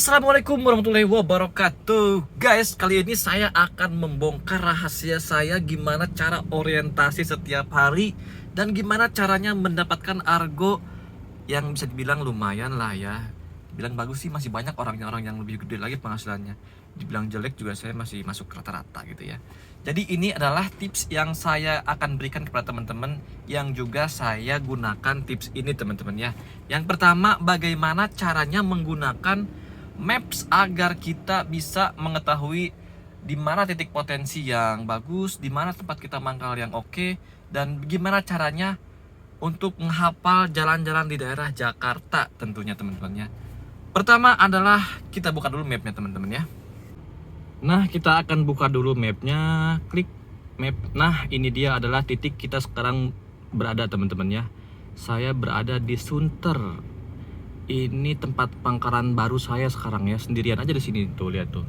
Assalamualaikum warahmatullahi wabarakatuh. Guys, kali ini saya akan membongkar rahasia saya gimana cara orientasi setiap hari dan gimana caranya mendapatkan argo yang bisa dibilang lumayan lah ya. Dibilang bagus sih masih banyak orang-orang yang lebih gede lagi penghasilannya. Dibilang jelek juga saya masih masuk rata-rata gitu ya. Jadi ini adalah tips yang saya akan berikan kepada teman-teman yang juga saya gunakan tips ini teman-teman ya. Yang pertama, bagaimana caranya menggunakan maps agar kita bisa mengetahui di mana titik potensi yang bagus, di mana tempat kita mangkal yang oke, dan gimana caranya untuk menghafal jalan-jalan di daerah Jakarta tentunya teman-teman ya. Pertama adalah kita buka dulu mapnya teman-teman ya. Nah, kita akan buka dulu mapnya, klik map. Nah, ini dia adalah titik kita sekarang berada teman-teman ya. Saya berada di Sunter. Ini tempat pangkalan baru saya sekarang ya, sendirian aja di sini tuh, lihat tuh.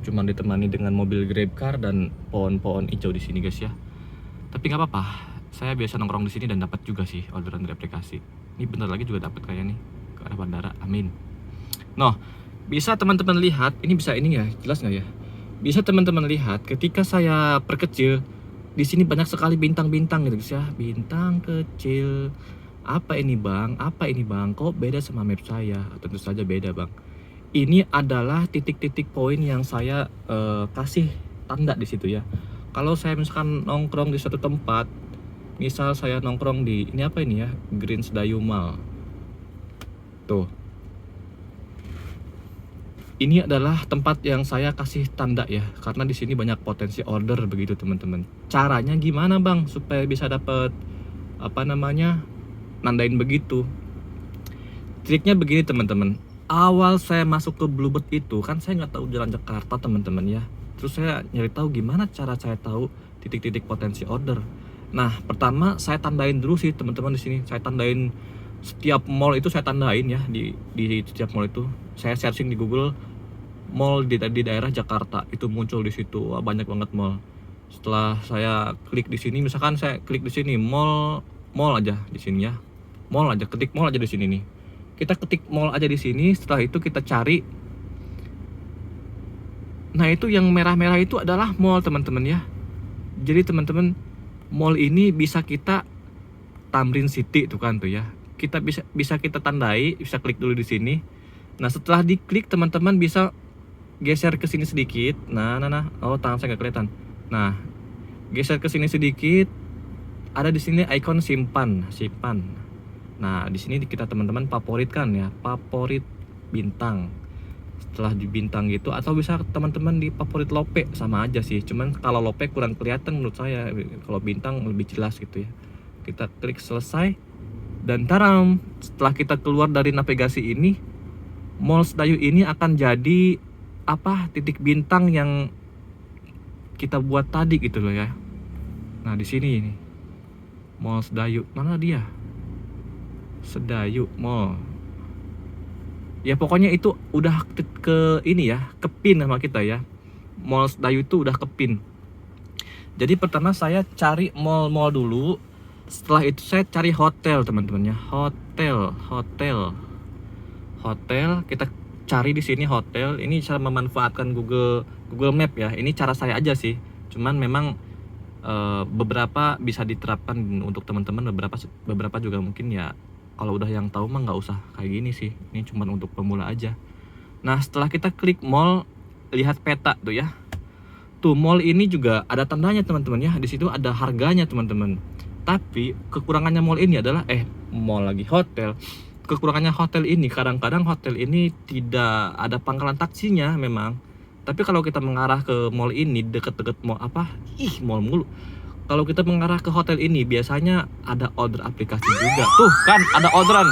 Cuman ditemani dengan mobil Grabcar dan pohon-pohon hijau di sini guys ya. Tapi nggak apa-apa, saya biasa nongkrong di sini dan dapat juga sih orderan dari aplikasi. Ini bentar lagi juga dapat kayak nih ke arah bandara, amin. Noh, bisa teman-teman lihat, ini bisa ini ya, jelas nggak ya? Bisa teman-teman lihat ketika saya perkecil, di sini banyak sekali bintang-bintang gitu guys ya, bintang kecil. Apa ini bang? Apa ini bang? Kok beda sama map saya? Tentu saja beda bang. Ini adalah titik-titik poin yang saya kasih tanda di situ ya. Kalau saya misalkan nongkrong di suatu tempat, misal saya nongkrong di ini apa ini ya, Green Sedayu Mall. Tuh. Ini adalah tempat yang saya kasih tanda ya, karena di sini banyak potensi order begitu teman-teman. Caranya gimana bang supaya bisa dapat apa namanya? Nandain begitu. Triknya begini teman-teman. Awal saya masuk ke Bluebird itu kan saya nggak tahu jalan Jakarta teman-teman ya. Terus saya nyari tahu gimana cara saya tahu titik-titik potensi order. Nah, pertama saya tandain dulu sih teman-teman di sini. Saya tandain setiap mall itu, saya tandain ya di setiap mall itu. Saya searching di Google mall di daerah Jakarta, itu muncul di situ. Wah, banyak banget mall. Setelah saya klik di sini, misalkan saya klik di sini mall aja di sini ya. Mall aja, ketik mall aja di sini nih. Kita ketik mall aja di sini, setelah itu kita cari. Nah, itu yang merah-merah itu adalah mall teman-teman ya. Jadi teman-teman, mall ini bisa kita Tamrin City tuh kan tuh ya. Kita bisa kita tandai, bisa klik dulu di sini. Nah, setelah diklik teman-teman bisa geser ke sini sedikit. Nah. Oh, tangan saya nggak kelihatan. Nah, geser ke sini sedikit. Ada di sini ikon simpan. Nah, di sini kita teman-teman favoritkan ya, favorit bintang. Setelah di bintang gitu, atau bisa teman-teman di favorit lope, sama aja sih. Cuman kalau lope kurang kelihatan menurut saya, kalau bintang lebih jelas gitu ya. Kita klik selesai dan taram, setelah kita keluar dari navigasi ini, Mall Sedayu ini akan jadi apa? Titik bintang yang kita buat tadi gitu loh ya. Nah, di sini ini. Mall Sedayu, mana dia? Sedayu Mall. Ya pokoknya itu udah ke ini ya, kepin sama kita ya. Mall Sedayu itu udah kepin. Jadi pertama saya cari mall-mall dulu. Setelah itu saya cari hotel teman-teman ya. Hotel kita cari di sini hotel. Ini cara memanfaatkan Google Map ya. Ini cara saya aja sih. Cuman memang beberapa bisa diterapkan untuk teman-teman, beberapa juga mungkin ya kalau udah yang tahu mah nggak usah kayak gini sih, ini cuma untuk pemula aja. Nah, setelah kita klik mall, lihat peta tuh ya, tuh mall ini juga ada tandanya teman-teman ya, di situ ada harganya teman-teman. Tapi kekurangannya mall ini adalah mall lagi hotel, kekurangannya hotel ini kadang-kadang hotel ini tidak ada pangkalan taksinya memang. Tapi kalau kita mengarah ke mall ini, deket-deket mall apa? Mall mulu. Kalau kita mengarah ke hotel ini, biasanya ada order aplikasi juga. Tuh kan, ada orderan.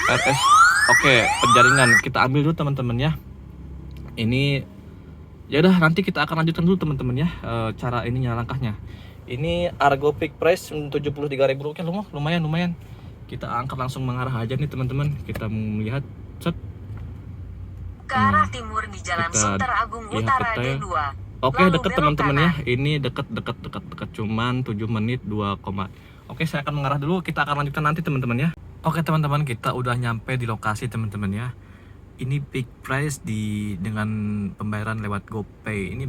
RS. Oke, penjaringan. Kita ambil dulu teman-teman ya. Ini, ya udah nanti kita akan lanjutkan dulu teman-teman ya. Cara ininya, langkahnya. Ini Argo Peak Price 73.000 rupiah, lumayan. Kita angkat langsung mengarah aja nih teman-teman. Kita melihat, set. Ke arah timur di Jalan Sunter Agung Utara D2. Oke, deket teman-teman ya. Ini deket cuman 7 menit 2, Oke, saya akan mengarah dulu. Kita akan lanjutkan nanti teman-teman ya. Oke teman-teman, kita udah nyampe di lokasi teman-teman ya. ini big price dengan pembayaran lewat GoPay. Ini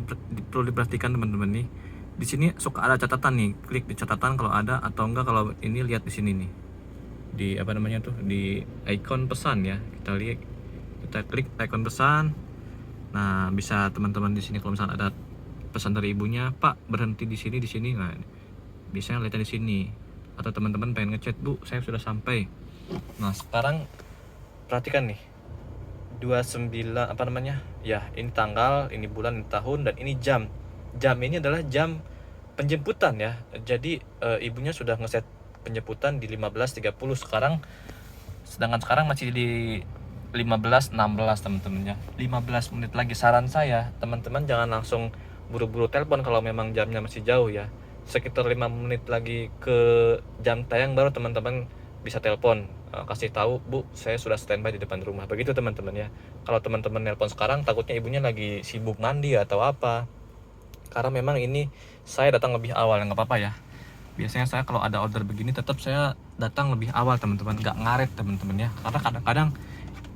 perlu diperhatikan teman-teman nih. Di sini suka ada catatan nih, klik di catatan kalau ada, atau enggak kalau ini lihat di sini nih. Di apa namanya tuh, di icon pesan ya. Kita klik icon pesan. Nah, bisa teman-teman di sini kalau misalnya ada pesan dari ibunya, Pak berhenti di sini. Nah, biasanya lihatnya di sini. Atau teman-teman pengen ngechat, Bu, saya sudah sampai. Nah, sekarang perhatikan nih. 29 apa namanya? Ya, ini tanggal, ini bulan, ini tahun, dan ini jam. Jam ini adalah jam penjemputan ya. Jadi ibunya sudah ngeset penjemputan di 15.30 sekarang. Sedangkan sekarang masih di 15.16 teman-teman ya. 15 menit lagi. Saran saya, teman-teman jangan langsung buru-buru telepon kalau memang jamnya masih jauh ya. Sekitar 5 menit lagi ke jam tayang baru teman-teman bisa telepon, kasih tahu, Bu, saya sudah standby di depan rumah. Begitu teman-teman ya. Kalau teman-teman nelpon sekarang, takutnya ibunya lagi sibuk mandi atau apa. Karena memang ini saya datang lebih awal, nggak apa-apa ya. Biasanya saya kalau ada order begini tetap saya datang lebih awal teman-teman, nggak ngaret teman-teman ya. Karena kadang-kadang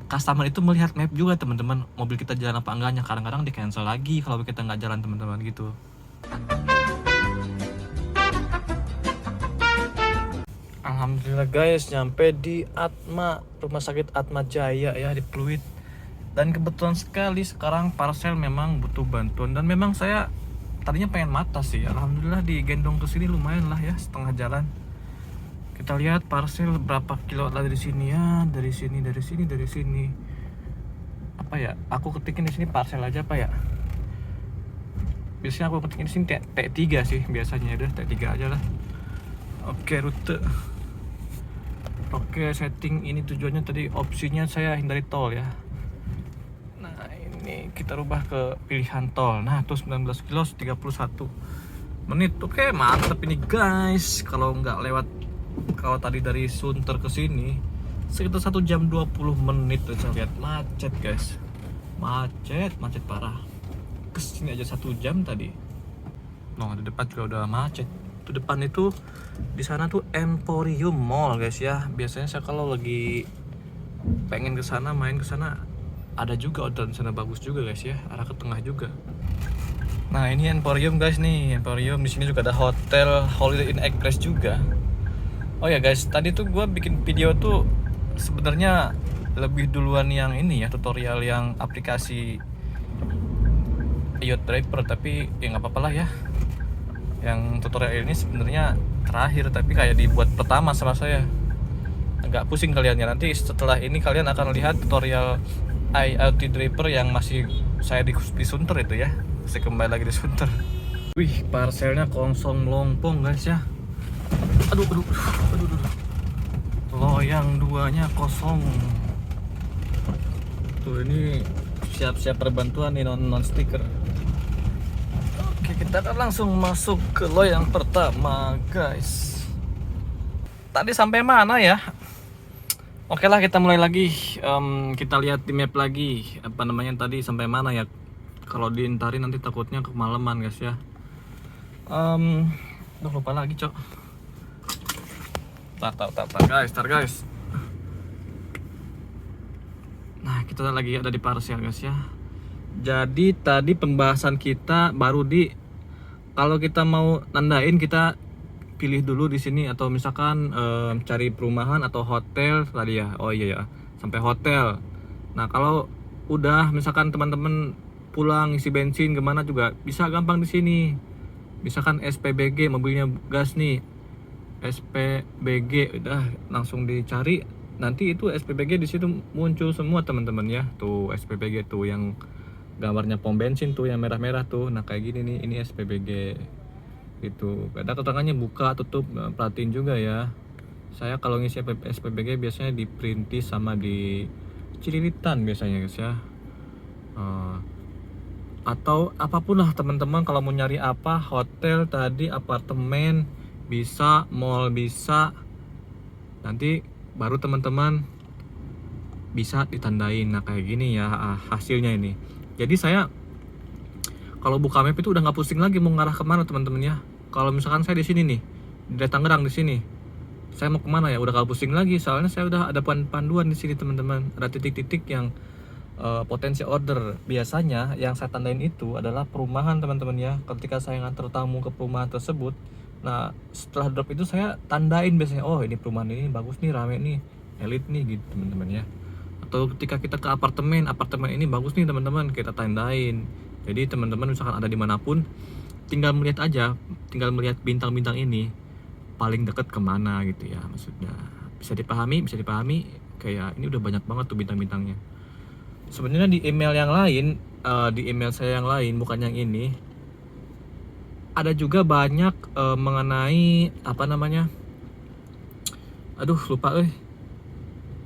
customer itu melihat map juga teman-teman, mobil kita jalan apa enggaknya. Kadang-kadang di cancel lagi kalau kita nggak jalan teman-teman gitu. Alhamdulillah guys, nyampe di Atma, rumah sakit Atma Jaya ya, di Pluit. Dan kebetulan sekali sekarang parcel memang butuh bantuan, dan memang saya tadinya pengen mata sih. Alhamdulillah digendong ke sini lumayan lah ya, setengah jalan. Kita lihat parcel berapa kilo lah dari sini ya, dari sini. Apa ya? Aku ketikin di sini parcel aja apa ya? Biasanya aku ketikin di sini T3 sih biasanya, udah T3 aja lah. Oke, rute. Oke, setting ini tujuannya tadi opsinya saya hindari tol ya. Nah, ini kita rubah ke pilihan tol. Nah, tuh 19 kilo 31 menit. Oke, mantep ini guys. Kalau tadi dari Sunter ke sini sekitar 1 jam 20 menit tuh saya lihat. Macet guys. Macet parah. Kesini aja 1 jam tadi. Nah, di depan juga udah macet. Itu depan itu di sana tuh Emporium Mall guys ya. Biasanya saya kalau lagi pengen ke sana, main ke sana, ada juga order di sana bagus juga guys ya, arah ke tengah juga. Nah, ini Emporium guys nih, Emporium. Di sini juga ada hotel Holiday Inn Express juga. Oh ya guys, tadi tuh gue bikin video tuh sebenarnya lebih duluan yang ini ya, tutorial yang aplikasi Yacht Driver, tapi ya nggak apa-apa lah ya. Yang tutorial ini sebenarnya terakhir, tapi kayak dibuat pertama sama saya. Agak pusing kalian ya. Nanti setelah ini kalian akan lihat tutorial Yacht Driver yang masih saya di Sunter itu ya. Saya kembali lagi di Sunter. Wih, parcelnya kosong melompong guys ya. Aduh. Loyang duanya kosong. Tuh, ini siap-siap perbantuan nih non stiker. Oke, kita akan langsung masuk ke loyang pertama guys. Tadi sampai mana ya? Oke lah, kita mulai lagi. Kita lihat di map lagi, apa namanya tadi sampai mana ya. Kalau diintarin nanti takutnya kemalaman guys ya. Lupa lagi cok. Tar guys. Nah, kita lagi ada di parcel guys ya. Jadi tadi pembahasan kita baru kalau kita mau nandain, kita pilih dulu di sini, atau misalkan cari perumahan atau hotel tadi ya. Oh iya ya, sampai hotel. Nah, kalau udah misalkan teman-teman pulang isi bensin kemana juga bisa gampang di sini. Misalkan SPBG, mobilnya gas nih, SPBG udah langsung dicari. Nanti itu SPBG di situ muncul semua teman-teman ya. Tuh SPBG tuh yang gambarnya pom bensin tuh yang merah-merah tuh. Nah, kayak gini nih, ini SPBG gitu. Ada keterangannya buka tutup, perhatiin juga ya. Saya kalau ngisi SPBG biasanya di Perintis sama di Cililitan biasanya guys ya. Atau apapun lah teman-teman, kalau mau nyari apa, hotel tadi, apartemen bisa, mall bisa, nanti baru teman-teman bisa ditandain. Nah, kayak gini ya hasilnya ini. Jadi saya kalau buka map itu udah nggak pusing lagi mau ngarah kemana teman-teman ya. Kalau misalkan saya di sini nih, di Tangerang di sini, saya mau kemana ya, udah nggak pusing lagi. Soalnya saya udah ada panduan di sini teman-teman. Ada titik-titik yang potensi order. Biasanya yang saya tandain itu adalah perumahan teman-teman ya. Ketika saya nganter tamu ke perumahan tersebut, nah setelah drop itu saya tandain biasanya, oh ini perumahan ini bagus nih, rame nih, elit nih gitu teman-teman ya. Atau ketika kita ke apartemen ini bagus nih teman-teman, kita tandain. Jadi teman-teman misalkan ada dimanapun, tinggal melihat aja, tinggal melihat bintang-bintang ini paling dekat kemana gitu ya, maksudnya bisa dipahami kayak ini udah banyak banget tuh bintang-bintangnya. Sebenarnya di email yang lain, di email saya yang lain bukan yang ini, ada juga banyak mengenai apa namanya, aduh lupa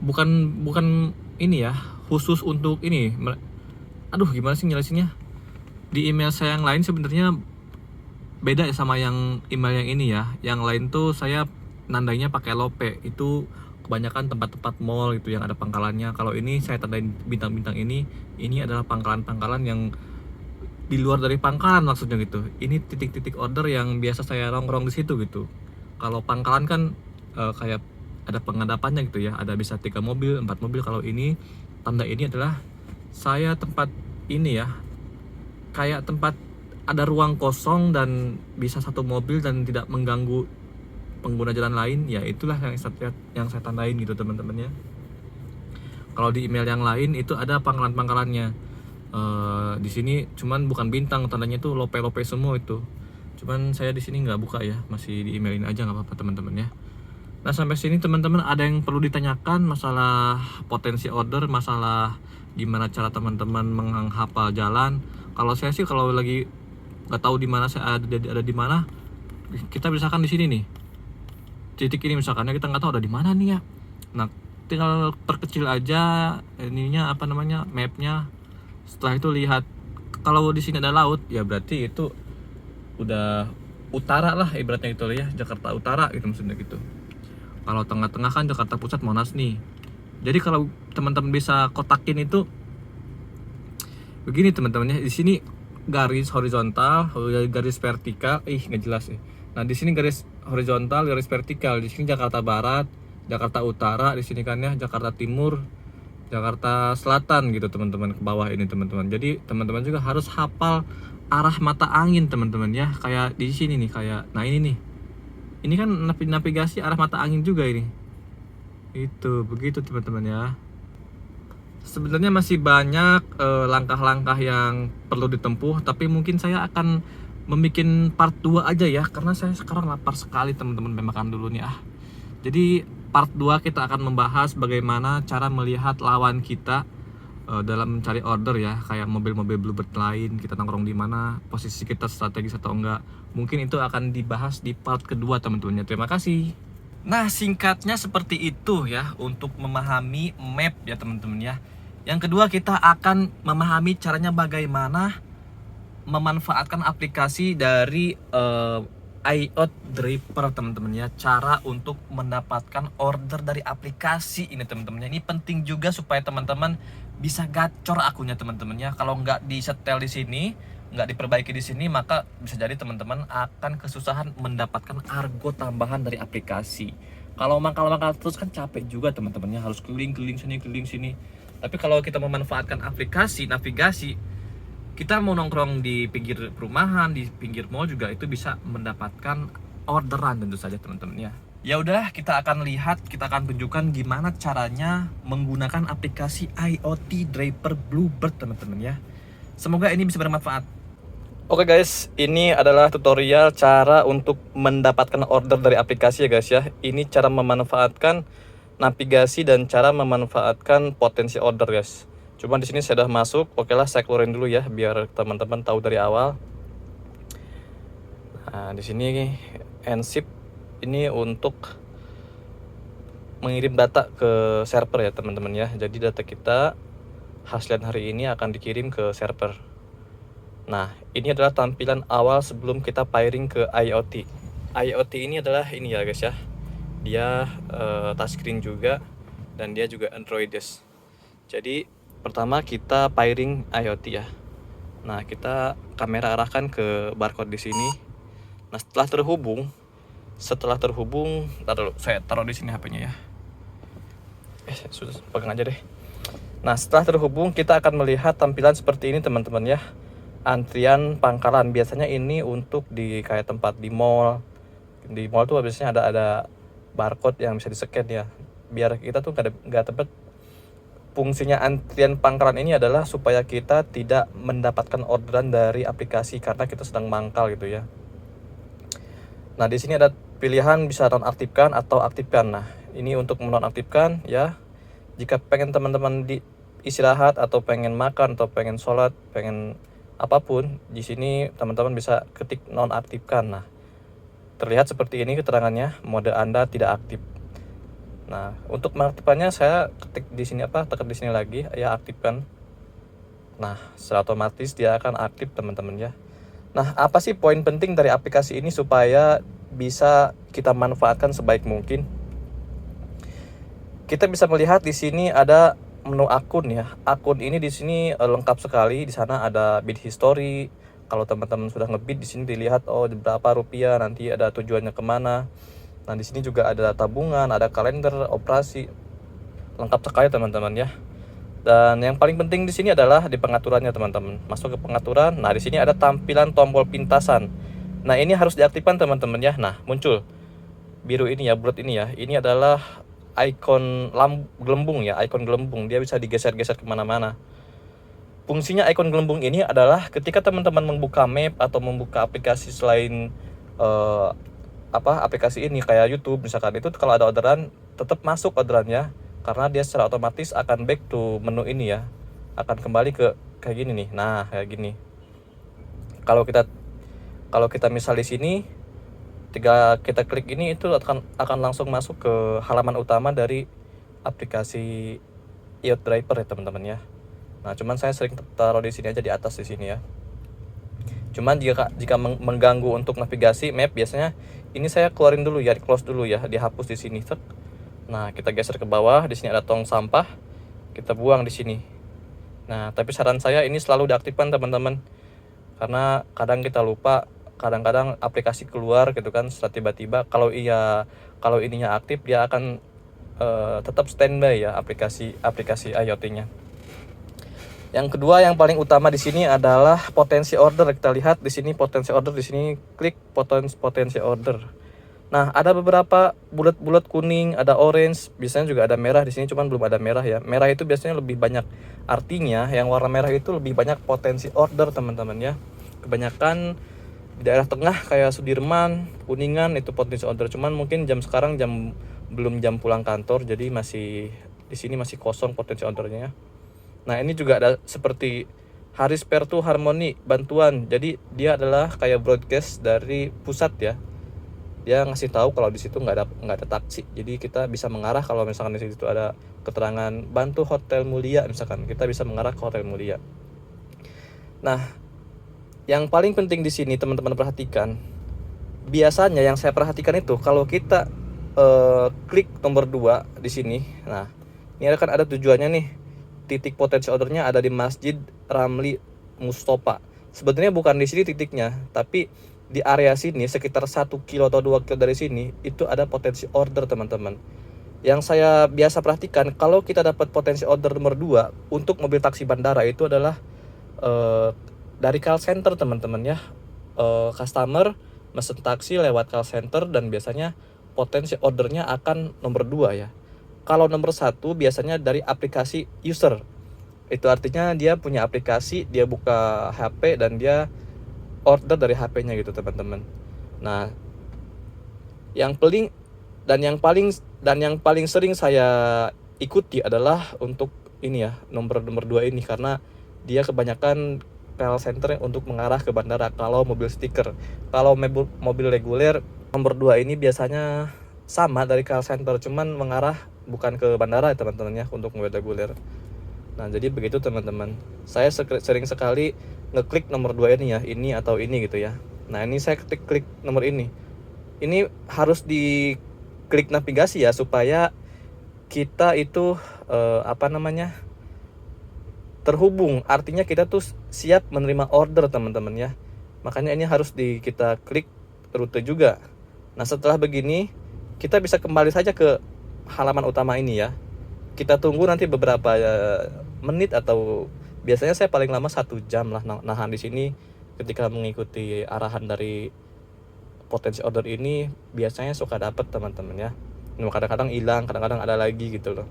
bukan ini ya, khusus untuk ini, aduh gimana sih jelasinnya. Di email saya yang lain sebenarnya beda ya sama yang email yang ini ya. Yang lain tuh saya nandainya pakai lope, itu kebanyakan tempat-tempat mall gitu yang ada pangkalannya. Kalau ini saya tandain bintang-bintang ini adalah pangkalan-pangkalan yang di luar dari pangkalan maksudnya gitu. Ini titik-titik order yang biasa saya nongkrong di situ gitu. Kalau pangkalan kan kayak ada pengadapannya gitu ya, ada bisa 3 mobil, 4 mobil. Kalau ini tanda ini adalah saya tempat ini ya, kayak tempat ada ruang kosong dan bisa 1 mobil dan tidak mengganggu pengguna jalan lain, ya itulah yang saya tandain gitu teman-teman ya. Kalau di email yang lain itu ada pangkalan-pangkalannya. Di sini cuman bukan bintang, tandanya itu lope-lope semua itu. Cuman saya di sini nggak buka ya, masih di emailin aja, nggak apa-apa teman-teman ya. Nah sampai sini teman-teman ada yang perlu ditanyakan masalah potensi order, masalah gimana cara teman-teman menghafal jalan. Kalau saya sih kalau lagi nggak tahu di mana saya ada di mana, kita misalkan di sini nih, titik ini misalkan kita nggak tahu ada di mana nih ya. Nah tinggal perkecil aja ininya apa namanya, mapnya. Setelah itu lihat kalau di sini ada laut, ya berarti itu udah utara lah ibaratnya itu ya, Jakarta Utara gitu maksudnya gitu. Kalau tengah-tengah kan Jakarta Pusat, Monas nih. Jadi kalau teman-teman bisa kotakin itu begini teman-teman ya, di sini garis horizontal, garis vertikal, nggak jelas sih. Nah di sini garis horizontal, garis vertikal. Di sini Jakarta Barat, Jakarta Utara, di sini kan ya Jakarta Timur, Jakarta Selatan gitu teman-teman, ke bawah ini teman-teman. Jadi teman-teman juga harus hafal arah mata angin teman-teman ya. Kayak di sini nih, kayak nah ini nih. Ini kan navigasi arah mata angin juga ini. Itu begitu teman-teman ya. Sebenarnya masih banyak langkah-langkah yang perlu ditempuh, tapi mungkin saya akan membuat part 2 aja ya, karena saya sekarang lapar sekali teman-teman, makan dulu nih Jadi part 2 kita akan membahas bagaimana cara melihat lawan kita dalam mencari order ya, kayak mobil-mobil Bluebird lain, kita nongkrong di mana, posisi kita strategis atau enggak. Mungkin itu akan dibahas di part kedua teman-teman ya. Terima kasih. Nah singkatnya seperti itu ya untuk memahami map ya teman-teman ya. Yang kedua kita akan memahami caranya bagaimana memanfaatkan aplikasi dari iOT Draper teman-teman ya. Cara untuk mendapatkan order dari aplikasi ini teman-teman. Ini penting juga supaya teman-teman bisa gacor akunnya teman-teman ya. Kalau nggak disetel di sini, nggak diperbaiki di sini, maka bisa jadi teman-teman akan kesusahan mendapatkan argo tambahan dari aplikasi. Kalau mangkal-mangkal terus kan capek juga teman-temannya, harus keliling-keliling sini. Tapi kalau kita memanfaatkan aplikasi navigasi, kita mau nongkrong di pinggir perumahan, di pinggir mall juga itu bisa mendapatkan orderan tentu saja teman-teman ya. Ya udah, kita akan tunjukkan gimana caranya menggunakan aplikasi iOT Draper Bluebird teman-teman ya. Semoga ini bisa bermanfaat. Oke guys, ini adalah tutorial cara untuk mendapatkan order dari aplikasi ya guys ya. Ini cara memanfaatkan navigasi dan cara memanfaatkan potensi order guys. Cuma di sini saya sudah masuk. Oke lah, saya keluarin dulu ya biar teman-teman tahu dari awal. Nah, di sini Nsip ini untuk mengirim data ke server ya teman-teman ya. Jadi data kita hasilan hari ini akan dikirim ke server. Nah, ini adalah tampilan awal sebelum kita pairing ke iOT. iOT ini adalah ini ya guys ya. Dia touchscreen juga dan dia juga Android guys. Jadi pertama kita pairing iOT ya. Nah, kita kamera arahkan ke barcode di sini. Nah, setelah terhubung, saya taruh di sini HP-nya ya. Sudah pegang aja deh. Nah, setelah terhubung kita akan melihat tampilan seperti ini teman-teman ya. Antrian pangkalan, biasanya ini untuk di kayak tempat di mall. Di mall tuh biasanya ada barcode yang bisa di-scan ya. Biar kita tuh nggak tebet. Fungsinya antrian pangkalan ini adalah supaya kita tidak mendapatkan orderan dari aplikasi karena kita sedang mangkal gitu ya. Nah, di sini ada pilihan bisa nonaktifkan atau aktifkan. Nah, ini untuk menonaktifkan ya. Jika pengen teman-teman di istirahat atau pengen makan atau pengen sholat, pengen apapun, di sini teman-teman bisa ketik nonaktifkan. Nah, terlihat seperti ini keterangannya, mode Anda tidak aktif. Nah, untuk mengaktifkannya saya ketik di sini tekan di sini lagi ya, aktifkan. Nah, secara otomatis dia akan aktif teman-teman ya. Nah, apa sih poin penting dari aplikasi ini supaya bisa kita manfaatkan sebaik mungkin? Kita bisa melihat di sini ada menu akun ya. Akun ini di sini lengkap sekali. Di sana ada bid history. Kalau teman-teman sudah ngebid, di sini dilihat berapa rupiah, nanti ada tujuannya kemana. Nah, di sini juga ada tabungan, ada kalender operasi. Lengkap sekali teman-teman ya. Dan yang paling penting di sini adalah di pengaturannya teman-teman. Masuk ke pengaturan. Nah, di sini ada tampilan tombol pintasan. Nah, ini harus diaktifkan teman-teman ya. Nah, muncul biru ini ya, bulat ini ya. Ini adalah ikon gelembung ya, ikon gelembung. Dia bisa digeser-geser kemana-mana. Fungsinya ikon gelembung ini adalah ketika teman-teman membuka map atau membuka aplikasi selain aplikasi ini kayak YouTube misalkan, itu kalau ada orderan tetap masuk orderannya karena dia secara otomatis akan back to menu ini ya, akan kembali ke kayak gini nih. Nah, kayak gini. Kalau kita misal di sini kita klik ini, itu akan langsung masuk ke halaman utama dari aplikasi iOS Driver ya teman-teman ya. Nah, cuman saya sering taruh di sini aja, di atas di sini ya. Cuman jika mengganggu untuk navigasi map, biasanya ini saya keluarin dulu ya, di close dulu ya, dihapus di sini. Nah, kita geser ke bawah, di sini ada tong sampah, kita buang di sini. Nah, tapi saran saya ini selalu diaktifkan teman-teman, karena kadang kita lupa, kadang-kadang aplikasi keluar gitu kan setelah tiba-tiba. Kalau ininya aktif, dia akan tetap standby ya aplikasi IoT-nya. Yang kedua, yang paling utama di sini adalah potensi order. Kita lihat di sini potensi order, di sini klik potensi order. Nah, ada beberapa bulat-bulat kuning, ada orange, biasanya juga ada merah di sini, cuman belum ada merah ya. Merah itu biasanya lebih banyak, artinya yang warna merah itu lebih banyak potensi order teman-teman ya. Kebanyakan di daerah tengah kayak Sudirman, Kuningan itu potensi order. Cuman mungkin sekarang belum jam pulang kantor, jadi di sini masih kosong potensi ordernya. Nah, ini juga ada seperti Haris Pertu Harmoni bantuan. Jadi dia adalah kayak broadcast dari pusat ya. Dia ngasih tahu kalau di situ nggak ada taksi. Jadi kita bisa mengarah, kalau misalkan di situ ada keterangan bantu Hotel Mulia misalkan, kita bisa mengarah ke Hotel Mulia. Nah, yang paling penting di sini teman-teman perhatikan, biasanya yang saya perhatikan itu kalau kita klik nomor 2 di sini. Nah, ini akan ada tujuannya nih. Titik potensi ordernya ada di Masjid Ramli Mustofa. Sebenarnya bukan di sini titiknya, tapi di area sini sekitar 1 kilo atau 2 kilo dari sini itu ada potensi order teman-teman. Yang saya biasa perhatikan, kalau kita dapat potensi order nomor 2 untuk mobil taksi bandara, itu adalah dari call center teman-teman ya. Customer mesen taksi lewat call center dan biasanya potensi ordernya akan nomor 2 ya. Kalau nomor 1 biasanya dari aplikasi user. Itu artinya dia punya aplikasi, dia buka HP dan dia order dari HP-nya gitu teman-teman. Nah, yang paling sering saya ikuti adalah untuk ini ya, nomor 2 ini, karena dia kebanyakan call center untuk mengarah ke bandara kalau mobil stiker. Kalau mobil reguler, nomor 2 ini biasanya sama dari call center, cuman mengarah bukan ke bandara ya teman-teman ya, untuk mobil reguler. Nah, jadi begitu teman-teman. Saya sering sekali ngeklik nomor 2 ini ya, ini atau ini gitu ya. Nah, ini saya klik nomor ini. Ini harus diklik navigasi ya, supaya kita itu terhubung. Artinya kita tuh siap menerima order teman-teman ya. Makanya ini harus kita klik rute juga. Nah, setelah begini kita bisa kembali saja ke halaman utama ini ya. Kita tunggu nanti beberapa menit atau biasanya saya paling lama 1 jam lah nahan di sini ketika mengikuti arahan dari potensi order ini. Biasanya suka dapat teman-teman ya. Nah, kadang-kadang hilang, kadang-kadang ada lagi gitu loh.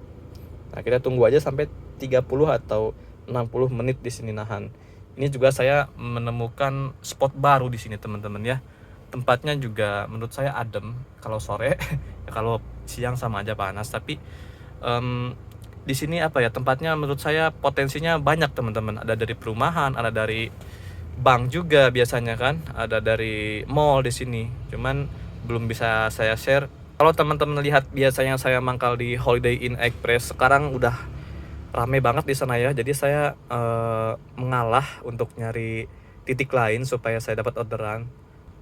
Nah, kita tunggu aja sampai 30 atau 60 menit di sini nahan. Ini juga saya menemukan spot baru di sini teman-teman ya. Tempatnya juga menurut saya adem kalau sore. Ya, kalau siang sama aja panas, tapi di sini apa ya, tempatnya menurut saya potensinya banyak teman-teman. Ada dari perumahan, ada dari bank juga biasanya kan, ada dari mall di sini. Cuman belum bisa saya share. Kalau teman-teman lihat biasanya saya mangkal di Holiday Inn Express, sekarang udah rame banget di sana ya. Jadi saya mengalah untuk nyari titik lain supaya saya dapat orderan.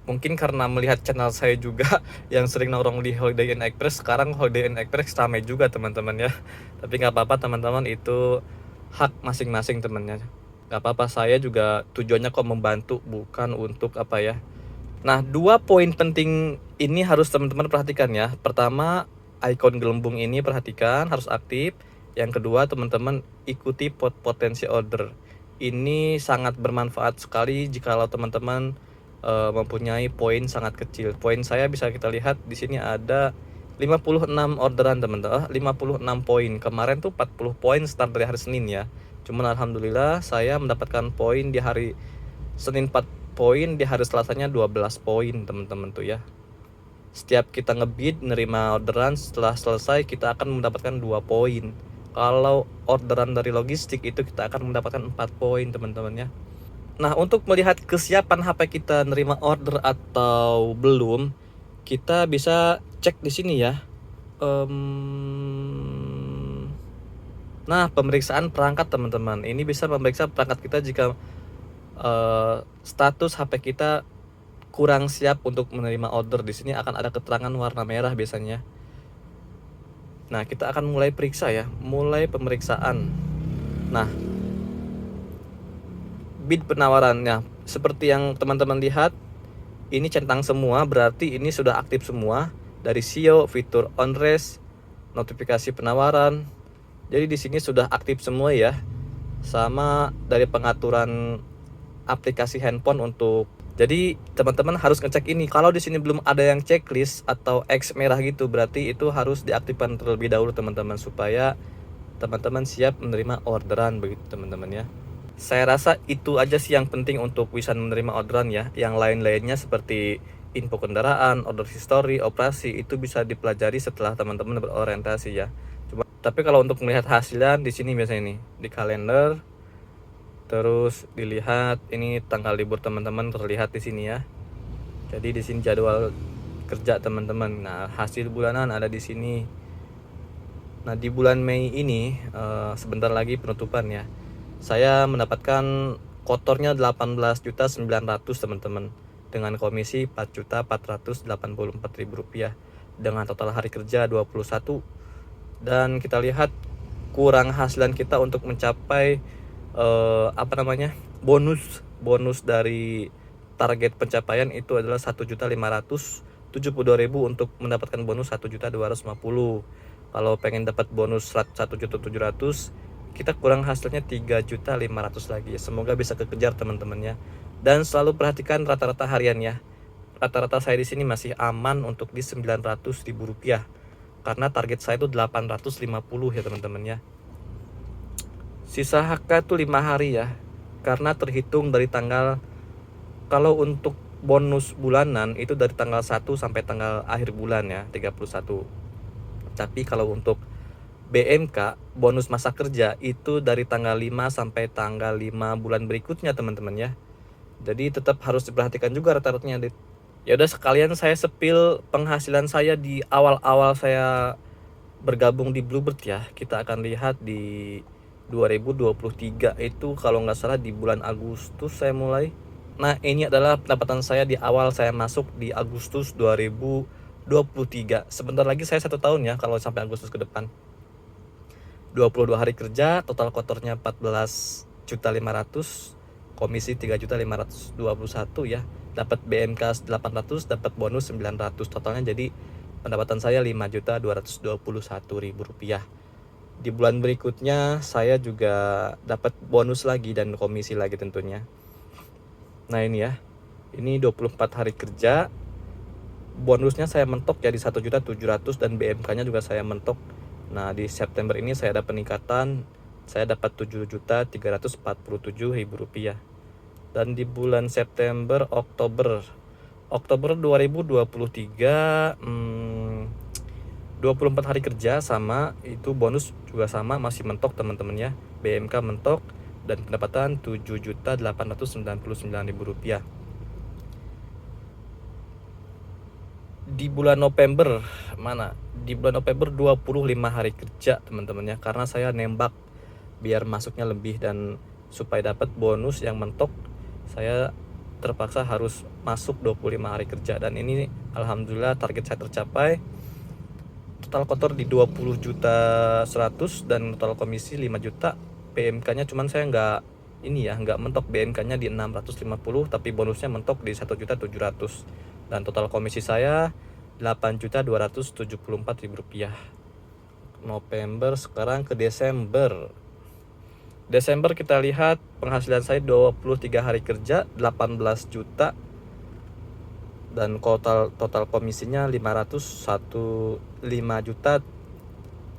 Mungkin karena melihat channel saya juga yang sering nongkrong di Holiday Inn Express, sekarang Holiday Inn Express ramai juga teman-teman ya. Tapi nggak apa-apa teman-teman, itu hak masing-masing temannya. Nggak apa-apa, saya juga tujuannya kok membantu, bukan untuk apa ya. Nah, 2 poin penting ini harus teman-teman perhatikan ya. Pertama, icon gelembung ini perhatikan, harus aktif. Yang kedua, teman-teman ikuti potensi order. Ini sangat bermanfaat sekali jikalau teman-teman mempunyai poin sangat kecil. Poin saya bisa kita lihat di sini ada 56 orderan teman-teman, 56 poin. Kemarin tuh 40 poin start dari hari Senin ya. Cuman alhamdulillah saya mendapatkan poin di hari Senin 4 poin, di hari Selasanya 12 poin teman-teman tuh ya. Setiap kita ngebid nerima orderan, setelah selesai kita akan mendapatkan 2 poin. Kalau orderan dari logistik itu kita akan mendapatkan 4 poin teman-teman ya. Nah, untuk melihat kesiapan HP kita nerima order atau belum, kita bisa cek di sini ya. Nah, pemeriksaan perangkat teman-teman. Ini bisa memeriksa perangkat kita jika status HP kita kurang siap untuk menerima order. Di sini akan ada keterangan warna merah biasanya. Nah, kita akan mulai periksa ya, mulai pemeriksaan. Nah, bid penawarannya seperti yang teman-teman lihat, ini centang semua, berarti ini sudah aktif semua. Dari SEO, fitur on-race, notifikasi penawaran. Jadi di sini sudah aktif semua ya. Sama dari pengaturan aplikasi handphone untuk. Jadi teman-teman harus ngecek ini. Kalau di sini belum ada yang checklist atau X merah gitu, berarti itu harus diaktifkan terlebih dahulu teman-teman, supaya teman-teman siap menerima orderan begitu teman-teman ya. Saya rasa itu aja sih yang penting untuk bisa menerima orderan ya. Yang lain-lainnya seperti info kendaraan, order history, operasi, itu bisa dipelajari setelah teman-teman berorientasi ya. Tapi kalau untuk melihat hasilnya di sini biasanya nih di kalender, terus dilihat ini tanggal libur teman-teman terlihat di sini ya. Jadi di sini jadwal kerja teman-teman. Nah, hasil bulanan ada di sini. Nah, di bulan Mei ini sebentar lagi penutupan ya. Saya mendapatkan kotornya 18.900 teman-teman, dengan komisi 4.484.000 rupiah, dengan total hari kerja 21. Dan kita lihat kurang hasilan kita untuk mencapai bonus dari target pencapaian itu adalah 1.572.000 untuk mendapatkan bonus 1.250. Kalau pengen dapat bonus 1.700.000, kita kurang hasilnya 3.500.000 lagi. Semoga bisa kekejar teman-teman ya. Dan selalu perhatikan rata-rata harian ya. Rata-rata saya di sini masih aman untuk di 900.000 rupiah. Karena target saya itu 850 ya teman-teman ya. Sisa HK itu 5 hari ya. Karena terhitung dari tanggal, kalau untuk bonus bulanan itu dari tanggal 1 sampai tanggal akhir bulan ya, 31. Tapi kalau untuk BMK, bonus masa kerja, itu dari tanggal 5 sampai tanggal 5 bulan berikutnya teman-teman ya. Jadi tetap harus diperhatikan juga rata-ratanya. Ya udah, sekalian saya sepil penghasilan saya di awal-awal saya bergabung di Bluebird ya. Kita akan lihat di 2023 itu kalau nggak salah di bulan Agustus saya mulai. Nah, ini adalah pendapatan saya di awal saya masuk di Agustus 2023. Sebentar lagi saya 1 tahun ya kalau sampai Agustus ke depan. 22 hari kerja, total kotornya 14.500.000, komisi 3.521 ya. Dapat BMK 800, dapat bonus 900, totalnya jadi pendapatan saya 5.221.000 rupiah. Di bulan berikutnya saya juga dapat bonus lagi dan komisi lagi tentunya. Nah ini ya, ini 24 hari kerja, bonusnya saya mentok jadi 1.700.000 dan BMK-nya juga saya mentok. Nah di September ini saya ada peningkatan, saya dapat 7.347.000 rupiah. Dan di bulan September, Oktober 2023, 24 hari kerja sama, itu bonus juga sama, masih mentok teman-teman ya. BMK mentok dan pendapatan 7.899.000 rupiah. Di bulan November, di bulan November 25 hari kerja teman-teman ya, karena saya nembak biar masuknya lebih dan supaya dapat bonus yang mentok, saya terpaksa harus masuk 25 hari kerja. Dan ini alhamdulillah target saya tercapai. Total kotor di 20.100.000 dan total komisi 5 juta. BMK-nya cuman saya nggak mentok, BMK-nya di 650 tapi bonusnya mentok di 1.700.000 dan total komisi saya 8.274.000 rupiah. November, sekarang ke Desember. Desember kita lihat penghasilan saya 23 hari kerja 18 juta dan total komisinya 5 juta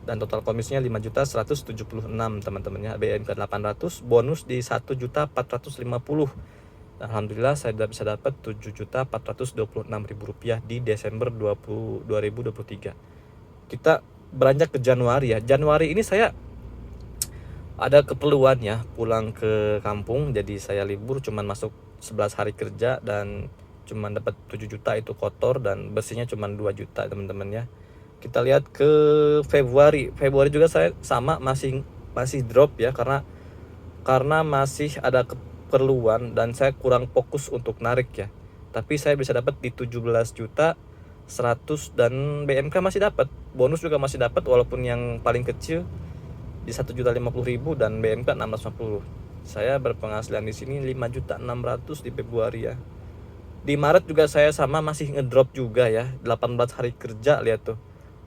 dan total komisinya 5.176.000 teman-teman ya. BMK 800, bonus di 1.450.000. Alhamdulillah saya bisa dapat 7.426.000 rupiah di Desember 2023. Kita beranjak ke Januari ya. Januari ini saya ada keperluan ya, pulang ke kampung, jadi saya libur, cuman masuk 11 hari kerja dan cuman dapat 7 juta itu kotor dan bersihnya cuman 2 juta teman-teman ya. Kita lihat ke Februari juga saya sama, masih drop ya, karena masih ada keperluan dan saya kurang fokus untuk narik ya. Tapi saya bisa dapat di 17.100.000 dan BMK masih dapat, bonus juga masih dapat walaupun yang paling kecil di 1.050.000 dan BMK 650. Saya berpenghasilan di sini 5.600.000 di Februari ya. Di Maret juga saya sama, masih ngedrop juga ya. 18 hari kerja, lihat tuh.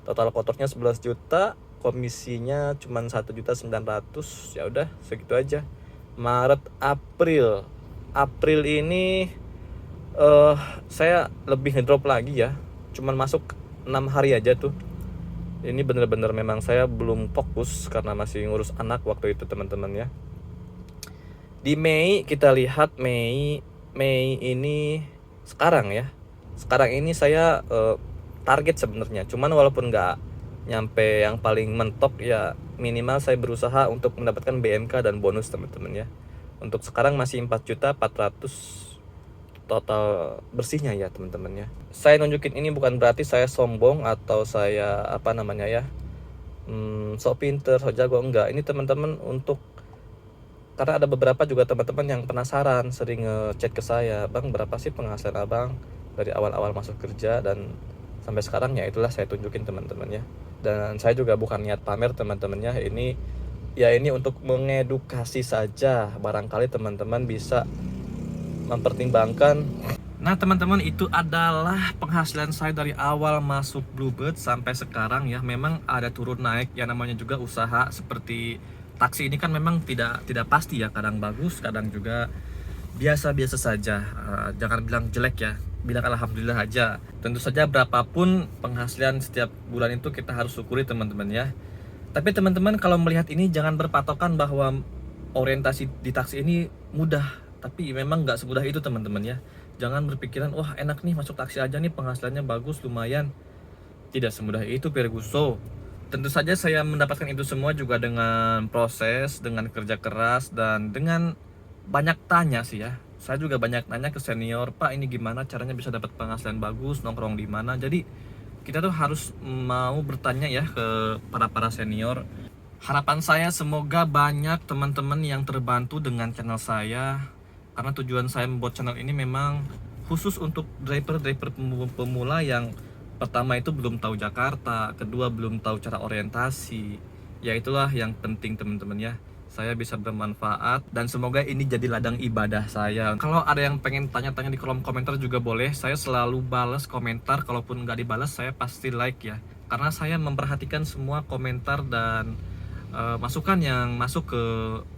Total kotornya 11 juta, komisinya cuma 1.900.000. Ya udah, segitu aja. Maret, April ini saya lebih ngedrop lagi ya. Cuman masuk 6 hari aja tuh. Ini bener-bener memang saya belum fokus karena masih ngurus anak waktu itu teman-teman ya. Di Mei kita lihat, Mei ini sekarang ini saya target sebenarnya. Cuman walaupun nggak nyampe yang paling mentok ya, minimal saya berusaha untuk mendapatkan BMK dan bonus teman-teman ya. Untuk sekarang masih 4.400.000 total bersihnya ya teman-teman ya. Saya nunjukin ini bukan berarti saya sombong atau saya sok pinter, sok jago, enggak. Ini teman-teman karena ada beberapa juga teman-teman yang penasaran, sering ngechat ke saya, "Bang, berapa sih penghasilan Abang dari awal-awal masuk kerja?" Dan sampai sekarang ya itulah saya tunjukin teman-teman ya. Dan saya juga bukan niat pamer teman-teman ya. Ini untuk mengedukasi saja, barangkali teman-teman bisa mempertimbangkan. Nah teman-teman, itu adalah penghasilan saya dari awal masuk Bluebird sampai sekarang ya. Memang ada turun naik, ya namanya juga usaha. Seperti taksi ini kan memang tidak pasti ya, kadang bagus, kadang juga biasa-biasa saja. Jangan bilang jelek ya, bilang alhamdulillah aja. Tentu saja berapapun penghasilan setiap bulan itu kita harus syukuri teman-teman ya. Tapi teman-teman kalau melihat ini jangan berpatokan bahwa orientasi di taksi ini mudah. Tapi memang nggak semudah itu teman-teman ya. Jangan berpikiran, wah enak nih masuk taksi aja nih, penghasilannya bagus, lumayan. Tidak semudah itu Ferguso. Tentu saja saya mendapatkan itu semua juga dengan proses, dengan kerja keras, dan dengan banyak tanya sih ya. Saya juga banyak nanya ke senior, "Pak, ini gimana caranya bisa dapat penghasilan bagus, nongkrong di mana?" Jadi kita tuh harus mau bertanya ya ke para senior. Harapan saya semoga banyak teman-teman yang terbantu dengan channel saya, karena tujuan saya membuat channel ini memang khusus untuk driver pemula yang pertama itu belum tahu Jakarta, kedua belum tahu cara orientasi. Ya itulah yang penting teman-teman ya. Saya bisa bermanfaat dan semoga ini jadi ladang ibadah saya. Kalau ada yang pengen tanya-tanya di kolom komentar juga boleh. Saya selalu balas komentar, kalaupun nggak dibalas saya pasti like ya. Karena saya memperhatikan semua komentar dan masukan yang masuk ke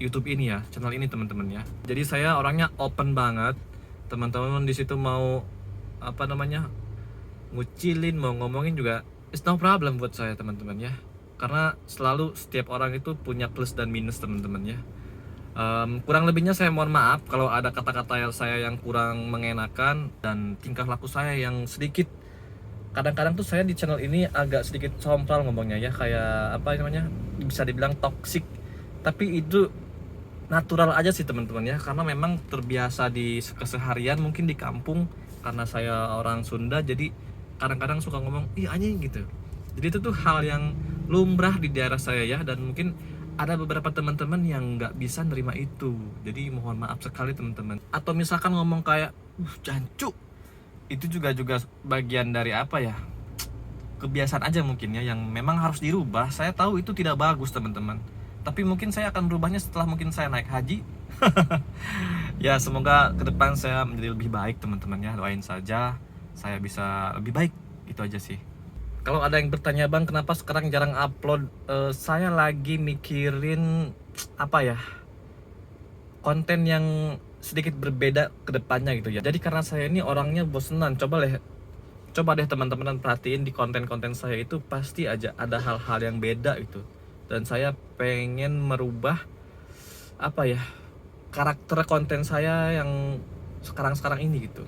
YouTube ini ya, channel ini teman-teman ya. Jadi saya orangnya open banget. Teman-teman di situ mau apa namanya ngucilin, mau ngomongin juga it's no problem buat saya teman-teman ya. Karena selalu setiap orang itu punya plus dan minus teman-teman ya. Kurang lebihnya saya mohon maaf kalau ada kata-kata saya yang kurang mengenakan dan tingkah laku saya yang sedikit, kadang-kadang tuh saya di channel ini agak sedikit sompral ngomongnya ya, kayak apa namanya, bisa dibilang toksik, tapi itu natural aja sih teman-teman ya, karena memang terbiasa di keseharian mungkin di kampung, karena saya orang Sunda jadi kadang-kadang suka ngomong ih anjing gitu. Jadi itu tuh hal yang lumrah di daerah saya ya, dan mungkin ada beberapa teman-teman yang nggak bisa nerima itu, jadi mohon maaf sekali teman-teman. Atau misalkan ngomong kayak jancuk, itu juga bagian dari apa ya, kebiasaan aja mungkin ya, yang memang harus dirubah. Saya tahu itu tidak bagus teman-teman, tapi mungkin saya akan berubahnya setelah mungkin saya naik haji. Ya semoga ke depan saya menjadi lebih baik teman-teman ya, doain saja saya bisa lebih baik, itu aja sih. Kalau ada yang bertanya bang kenapa sekarang jarang upload, saya lagi mikirin apa ya, konten yang sedikit berbeda ke depannya gitu ya. Jadi karena saya ini orangnya bosenan, coba deh teman-teman perhatiin di konten-konten saya itu pasti aja ada hal-hal yang beda gitu. Dan saya pengen merubah apa ya, karakter konten saya yang sekarang-sekarang ini gitu.